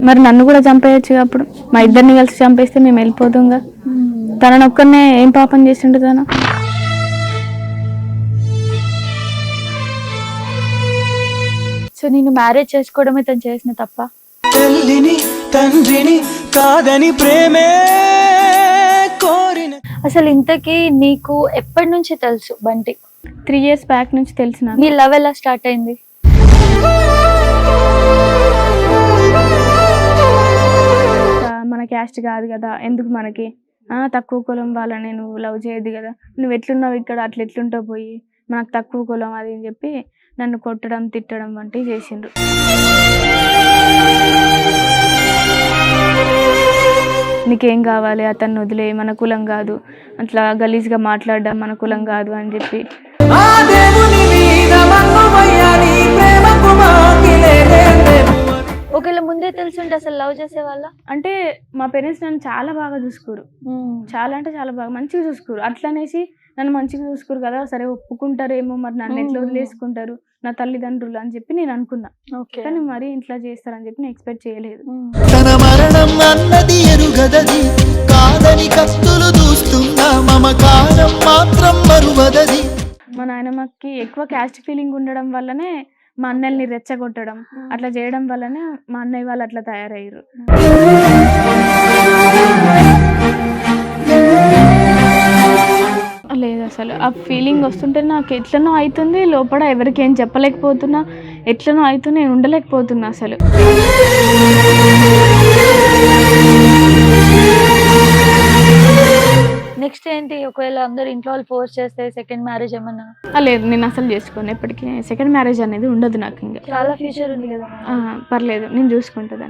మరి నన్ను కూడా చంపేయచ్చు అప్పుడు, మా ఇద్దరిని కలిసి చంపేస్తే మేము వెళ్ళిపోతాంగా. తనను ఒక్కనే ఏం పాపం చేసిండు తను? సో నేను మ్యారేజ్ చేసుకోవడమే తను చేసిన తప్ప? తల్లిని తండ్రిని కాదని ప్రేమే కోరిన. అసలు ఇంతకీ నీకు ఎప్పటి నుంచి తెలుసు బంటి? 3 years బ్యాక్ నుంచి తెలిసిన. మీ లవ్ ఎలా స్టార్ట్ అయింది? మన క్యాస్ట్ కాదు కదా, ఎందుకు మనకి తక్కువ కులం వాళ్ళని నువ్వు లవ్ చేయదు కదా, నువ్వు ఎట్లున్నావు ఇక్కడ అట్లా ఎట్లుంటావు పోయి, మనకు తక్కువ కులం అది అని చెప్పి నన్ను కొట్టడం తిట్టడం వంటివి చేసిండ్రు. నీకేం కావాలి, అతన్ని వదిలే, మన కులం కాదు, అట్లా గలీజ్గా మాట్లాడడం మన కులం కాదు అని చెప్పి. ఒకవేళ ముందే తెలుసుంటే అసలు లవ్ చేసే వాళ్ళ? అంటే మా పేరెంట్స్ నన్ను చాలా బాగా చూసుకోరు, చాలా అంటే చాలా బాగా మంచిగా చూసుకోరు. అట్లనేసి నన్ను మంచిగా చూసుకోరు కదా, సరే ఒప్పుకుంటారేమో, మరి నన్ను ఎట్లా వదిలేసుకుంటారు నా తల్లిదండ్రులు అని చెప్పి నేను అనుకున్నా. కానీ మరి ఇంట్లో చేస్తారని చెప్పి నేను ఎక్స్పెక్ట్ చేయలేదు. తన మరణం అన్నది ఎరుగదది, కాదని కత్తులు దూస్తున్నా మమకారం మాత్రం మరువదది. మా నాయనమ్మకి ఎక్కువ క్యాస్ట్ ఫీలింగ్ ఉండడం వల్లనే మా అన్నల్ని రెచ్చగొట్టడం అట్లా చేయడం వల్లనే మా అన్నయ్య వాళ్ళు అట్లా తయారయ్యారు. లేదు అసలు ఆ ఫీలింగ్ వస్తుంటే నాకు ఎట్లనో అవుతుంది లోపల, ఎవరికి ఏం చెప్పలేకపోతున్నా, ఎట్లనో అవుతుంది, నేను ఉండలేకపోతున్నా అసలు. నెక్స్ట్ ఏంటి? ఒకవేళ అందరు ఇంట్లో వాళ్ళు ఫోర్స్ చేస్తే సెకండ్ మ్యారేజ్ ఏమన్నా? లేదు, నేను అసలు చేసుకోను ఎప్పటికీ. సెకండ్ మ్యారేజ్ అనేది ఉండదు నాకు. ఇంకా చాలా ఫ్యూచర్ ఉంది కదా. పర్లేదు, నేను చూసుకుంటుందని.